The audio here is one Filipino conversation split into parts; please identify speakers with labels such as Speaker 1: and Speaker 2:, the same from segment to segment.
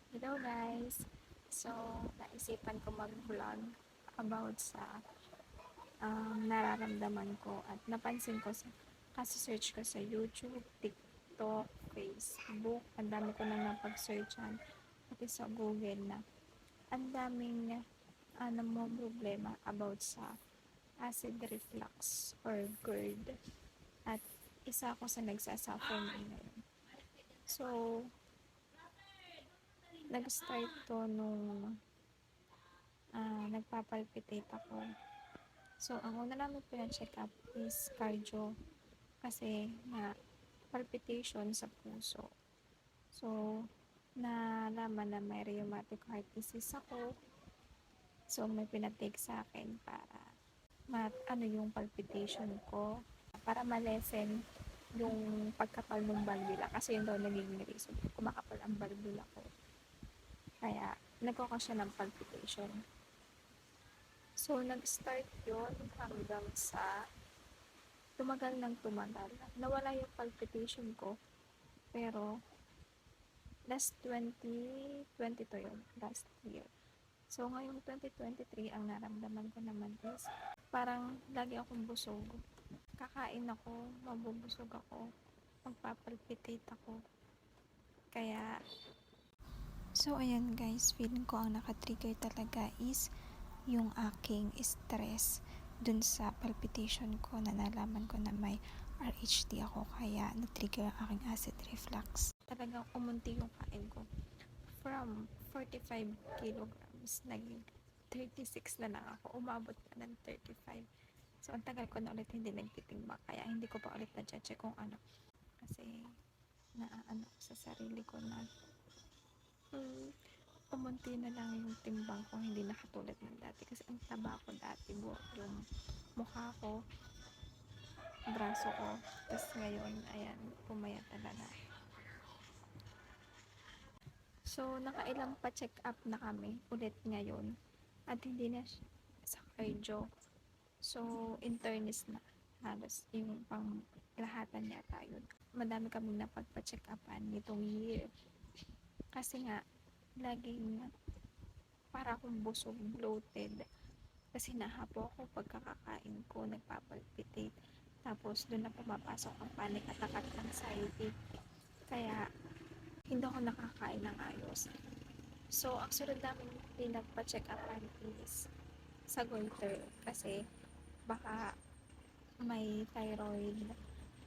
Speaker 1: Hello guys! So, naisipan ko mag-vlog about sa nararamdaman ko at napansin ko sa search ko sa YouTube, TikTok, Facebook, ang dami ko nang napag-searchan pati sa Google na ang daming mo problema about sa acid reflux or GERD at isa ako sa nagsasuffer ngayon. So, nag-start to nung nagpapalpitate ako. So, ang una namin pina-check up is cardio kasi na palpitation sa puso. So, nalaman na may rheumatic heart disease ako. So, may pinatake sa akin para yung palpitation ko para malesen yung pagkapal ng valvula kasi yun daw naging reason kumakapal ang valvula ko. Kaya, nagkakasya ng palpitation. So, nag-start yun hanggang sa tumagal ng tumagal. Nawala yung palpitation ko, pero last 2022 yun, last year. So, ngayong 2023, ang naramdaman ko naman is parang lagi akong busog. Kakain ako, mabubusog ako, magpapalpitate ako. Kaya, so ayan guys, feeling ko ang nakatrigger talaga is yung aking stress dun sa palpitation ko na nalaman ko na may RHD ako kaya na-trigger ang aking acid reflux. Talagang umunti yung kain ko. From 45 kilograms, naging 36 na lang ako. Umabot pa ng 35. So, ang tagal ko na ulit hindi nagtitimbang. Kaya hindi ko pa ulit na-check kung ano. Kasi, naaano ko sa sarili ko na pumunti na lang yung timbang ko, hindi na katulad ng dati. Kasi ang taba ko dati, buhat yung mukha ko, braso ko. Tapos ngayon, ayan, pumayat talaga. So, nakailang pa check up na kami ulit ngayon. At hindi na sa cardio. So, internist na. Halos yung pang lahatan yata yun. Madami kaming napagpa-check upan nitong year. Kasi nga, laging para akong busog, bloated. Kasi nahapo ako pagkakakain ko, nagpapalpitate. Tapos doon na pumapasok ang panic attack at anxiety. Kaya hindi ako nakakain ng ayos. So, ang sunod namin pinagpa-check upan is sa goiter kasi baka may thyroid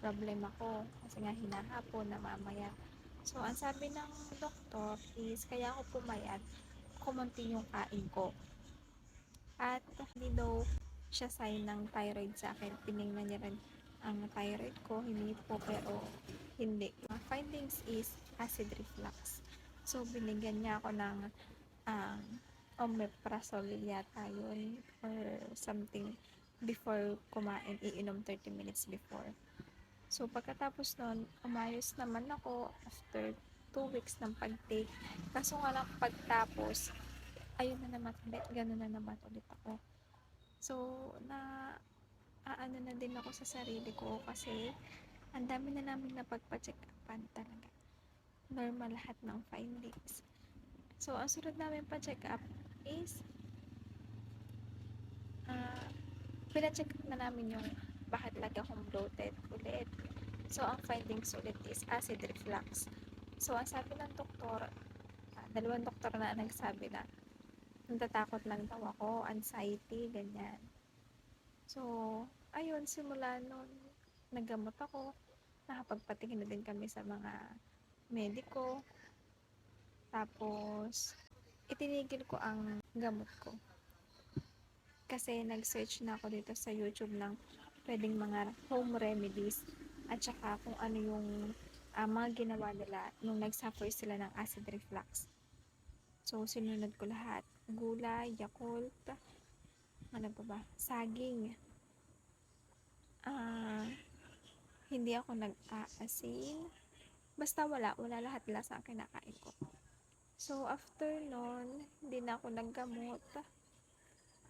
Speaker 1: problem ako kasi nga hinahapon na mamaya. So, ang sabi ng doktor is kaya ako pumayat, kumunti yung kain ko. At hindi daw siya sign ng thyroid sa akin. Tinignan niya rin ang thyroid ko, hindi po, pero hindi. Findings is acid reflux. So, binigyan niya ako ng omeprazole yata yun or something before kumain, iinom 30 minutes before. So, pagkatapos nun, umayos naman ako after 2 weeks ng pag-take. Kaso nga lang pagtapos, ayun na naman ulit, gano'n na naman ulit ako. So, aano na din ako sa sarili ko kasi ang dami na namin napagpa-check upan talaga. Normal lahat ng findings. So, ang sunod namin pa-check up is pina-check up na namin yung bakit lagi akong bloated ulit. So, ang findings ulit is acid reflux. So, ang sabi ng doktor, dalawang doktor na nagsabi na natatakot lang daw ako, anxiety, ganyan. So, ayun, simula nun, naggamot ako, nakapagpatingin na din kami sa mga mediko, tapos, itinigil ko ang gamot ko. Kasi nag-search na ako dito sa YouTube ng pwedeng mga home remedies at saka kung ano yung mga ginawa nila nung nag-suffer sila ng acid reflux. So, sinunod ko lahat. Gulay, Yakult, ano pa ba? Saging. Hindi ako nag-aasin. Basta wala lahat sa kinakain ko. So, after nun, hindi na ako naggamot.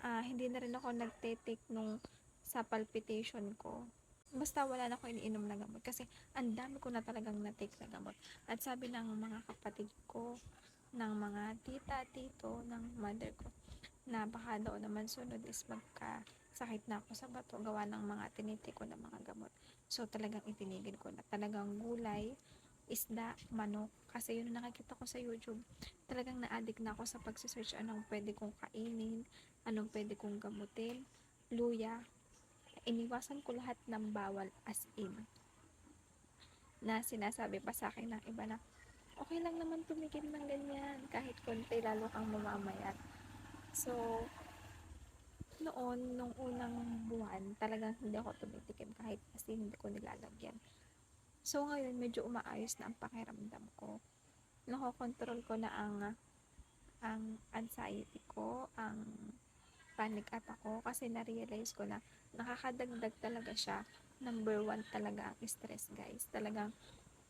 Speaker 1: Hindi na rin ako nagte-take nung sa palpitation ko. Basta wala na ako iniinom na gamot kasi ang dami ko na talagang na-take na gamot. At sabi ng mga kapatid ko, ng mga tita, tito, ng mother ko na baka daw naman sunod is magkasakit na ako sa bato gawa ng mga tiniti ko na mga gamot. So talagang itinigil ko na. Talagang gulay, isda, manok. Kasi yun ang nakikita ko sa YouTube. Talagang na-addict na ako sa pagsisearch anong pwede kong kainin, anong pwede kong gamutin, luya. Iniwasan ko lahat ng bawal as in. Na sinasabi pa sa akin ng iba na okay lang naman tumigil ng ganyan kahit konti lalo kang mamamayat. So, noon, nung unang buwan, talagang hindi ako tumitikim kahit asin hindi ko nilalagyan. So, ngayon, medyo umaayos na ang pakiramdam ko. Nakokontrol ko na ang anxiety ko, ang panic attack ko, kasi na-realize ko na nakakadagdag talaga siya. Number one talaga ang stress, guys. Talagang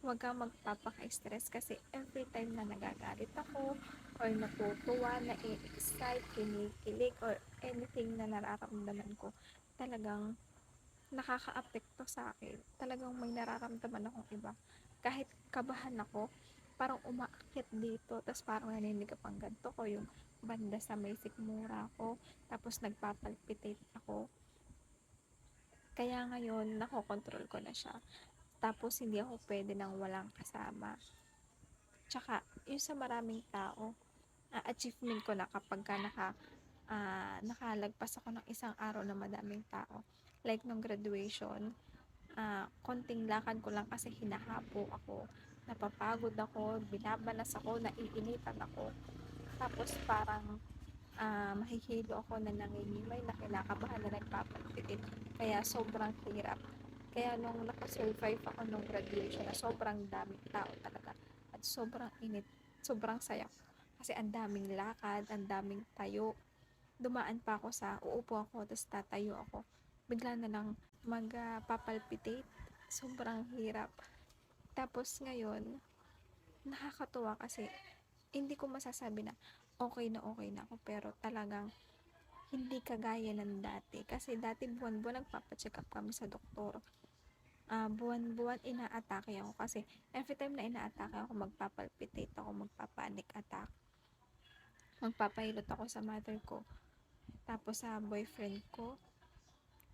Speaker 1: huwag kang magpapaka-stress kasi every time na nagagalit ako or natutuwa, na-excite, kinikilig, or anything na nararamdaman ko, talagang nakaka-apekto sa akin. Talagang may nararamdaman akong iba. Kahit kabahan ako, parang umaakyat dito, tapos parang naninig ang ganto ko, yung banda sa may sikmura ko, tapos nagpapalpitate ako. Kaya ngayon, nakokontrol ko na siya. Tapos hindi ako pwede nang walang kasama. Tsaka, yung sa maraming tao, achievement ko na kapag ka nakalagpas ako ng isang araw na madaming tao. Like nung graduation, konting lakad ko lang kasi hinahapo ako, napapagod ako, binabanas ako, naiinitan ako. Tapos parang mahihilo ako na nangingimay, na kinakabahan, na nagpapagpitit. Kaya sobrang hirap. Kaya nung nakasurvive ako nung graduation na sobrang daming tao talaga at sobrang init, sobrang saya. Kasi ang daming lakad, ang daming tayo. Dumaan pa ako sa, uupo ako, tapos tatayo ako. Bigla na lang magpapalpitate. Sobrang hirap. Tapos ngayon, nakakatuwa kasi hindi ko masasabi na okay na ako, pero talagang hindi kagaya ng dati. Kasi dati buwan-buwan nagpapacheck up kami sa doktor. Buwan-buwan inaatake ako kasi every time na inaatake ako, magpapalpitate ako, magpapanic attack. Magpapahilot ako sa mother ko, tapos sa boyfriend ko.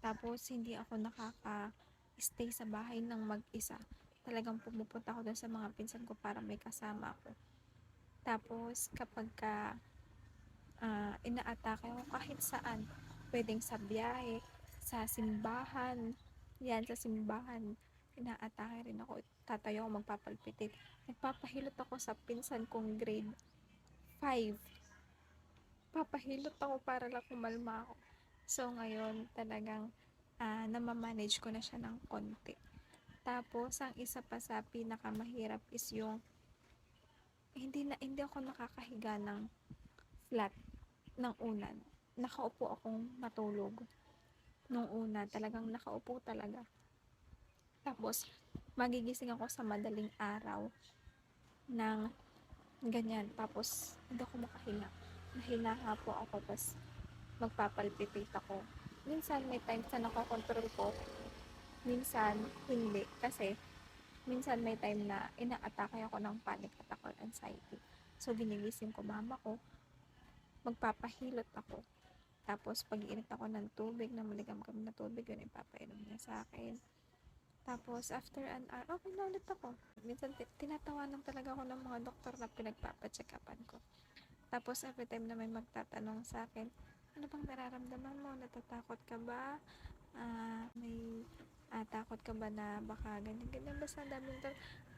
Speaker 1: Tapos hindi ako nakaka-stay sa bahay ng mag-isa. Talagang pumupunta ako doon sa mga pinsan ko para may kasama ako. Tapos kapag inaatake ako kahit saan, pwedeng sa biyahe, sa simbahan, yan sa simbahan, inaatake rin ako, tatayo ako, magpapalpitate. Nagpapahilot ako sa pinsan kong grade 5. Papahilot ako para lang kumalma ako. So ngayon talagang namamanage ko na siya ng konti. Tapos ang isa pa sa pinakamahirap is yung hindi ako nakakahiga ng flat ng unan. Nakaupo akong matulog. Nung una, talagang nakaupo talaga. Tapos, magigising ako sa madaling araw ng ganyan. Tapos, hindi ako makahinga. Nahinahapo ako, tapos magpapalpitate ako. Minsan, may times na nakokontrol ko. Minsan, hindi. Kasi, minsan may time na inaatake ako ng panic attack or anxiety. So, ginigising ko mama ko, magpapahilot ako. Tapos, pag-iinit ako ng tubig, na maligam-gam na tubig, yun ipapainom niya sa akin. Tapos, after an hour, okay na ulit ako. Minsan, tinatawanan talaga ako ng mga doktor na pinagpapacheck-upan ko. Tapos, every time na may magtatanong sa akin, ano bang nararamdaman mo? Natatakot ka ba? May takot ka ba na baka ganyan-ganyan? Basta daming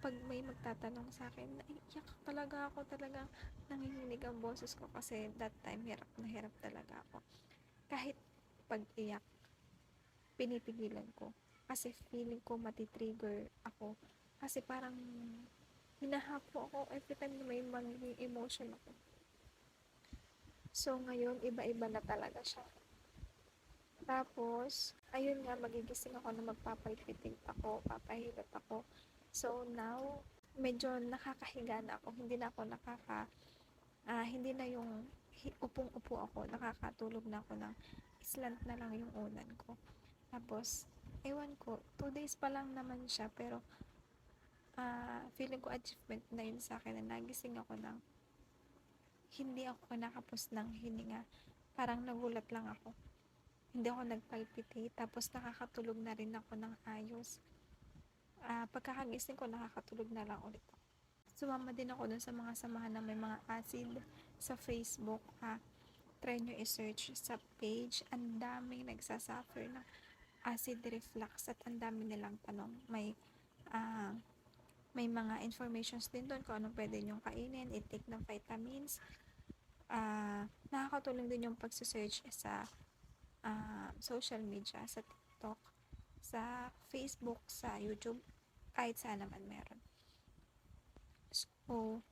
Speaker 1: pag may magtatanong sa akin, naiiyak talaga ako, talagang nanginginig ang boses ko kasi that time hirap talaga ako. Kahit pag-iyak, pinipigilan ko. Kasi feeling ko matitrigger ako. Kasi parang hinahapo ako every time na may magiging emotion ako. So, ngayon, iba-iba na talaga siya. Tapos, ayun nga, magigising ako na magpapalpitate ako, papahilot ako. So, now, medyo nakakahiga na ako. Hindi na ako hindi na yung upong-upo ako, nakakatulog na ako ng slant na lang yung unan ko. Tapos, ewan ko, 2 days pa lang naman siya, pero feeling ko achievement na yun sa akin na nagising ako ng hindi ako nakapos ng hininga. Parang nagulat lang ako. Hindi ako nagpalpitate, tapos nakakatulog na rin ako ng ayos. Pagkakagising ko, nakakatulog na lang ulit ako. Sumama din ako dun sa mga samahan na may mga acid sa Facebook. Try nyo i-search sa page. Ang daming nagsasuffer ng acid reflux at ang dami nilang tanong. May mga informations din doon kung anong pwede nyong kainin, i-take ng vitamins. Nakakatulong din yung pagsusearch sa social media, sa TikTok, sa Facebook, sa YouTube, kahit saan naman meron. So,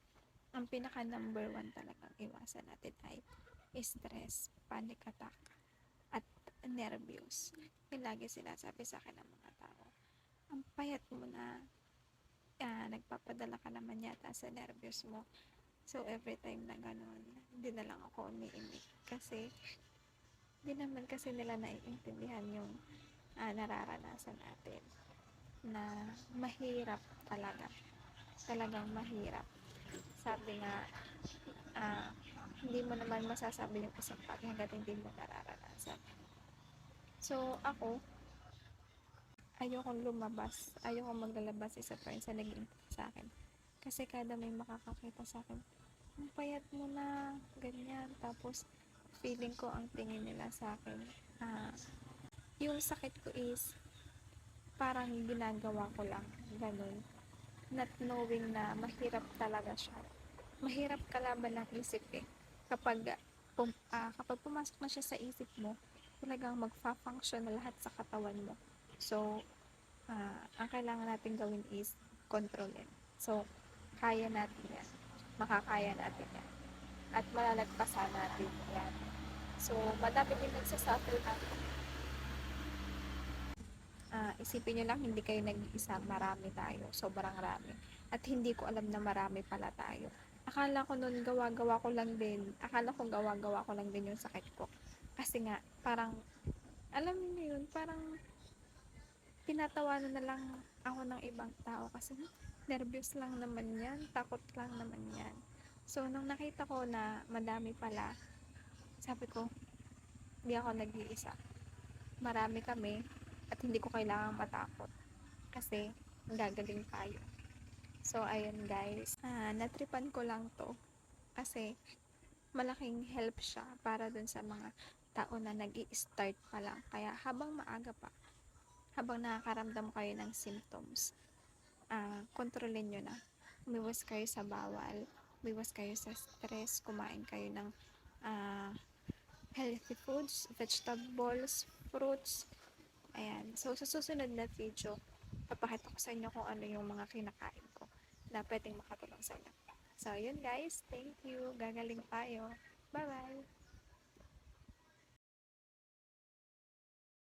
Speaker 1: ang pinaka number 1 talagang iwasan natin ay stress, panic attack, at nervyos. Yung lagi sinasabi sa akin ng mga tao, ang payat mo na, nagpapadala ka naman yata sa nervyos mo. So, every time na ganun, hindi na lang ako umiimik. Kasi, hindi naman kasi nila naiintindihan yung nararanasan natin. Na mahirap talaga. Talagang mahirap. Sabi nga, hindi mo naman masasabi yung isang bagay hanggat hindi mo nararanasan. So, ako, ayokong lumabas. Ayokong maglalabas isa pa rin sa naging sa akin. Kasi kada may makakakita sa akin, ang payat mo na, ganyan. Tapos, feeling ko ang tingin nila sa akin, yung sakit ko is, parang ginagawa ko lang, ganun. Not knowing na mahirap talaga siya. Mahirap kalaban ng isip eh. Kapag pumasok na siya sa isip mo, talagang magfa-function na lahat sa katawan mo. So, ang kailangan natin gawin is controlin. So, kaya natin yan. Makakaya natin yan. At malalagpasan natin yan. So, madami din nagsasuffer natin. Isipin nyo lang, hindi kayo nag-iisa, marami tayo, sobrang rami. At hindi ko alam na marami pala tayo. Akala ko nun gawa-gawa ko lang din, yung sakit ko. Kasi nga, parang, alam niyo yun, parang tinatawanan na lang ako ng ibang tao kasi nervous lang naman yan, takot lang naman yan. So, nung nakita ko na madami pala, sabi ko, hindi ako nag-iisa. Marami kami, at hindi ko kailangang matakot kasi gagaling tayo. So, ayun guys, natripan ko lang to kasi malaking help siya para dun sa mga tao na nag-i-start pa lang. Kaya habang maaga pa, habang nakakaramdam kayo ng symptoms, kontrolin nyo na. Umiwas kayo sa bawal, umiwas kayo sa stress, kumain kayo ng healthy foods, vegetables, fruits. Ayan. So, sa susunod na video, papakita ko sa inyo kung ano yung mga kinakain ko na pwedeng makatulong sa inyo. So, yun guys. Thank you. Gagaling tayo. Bye-bye.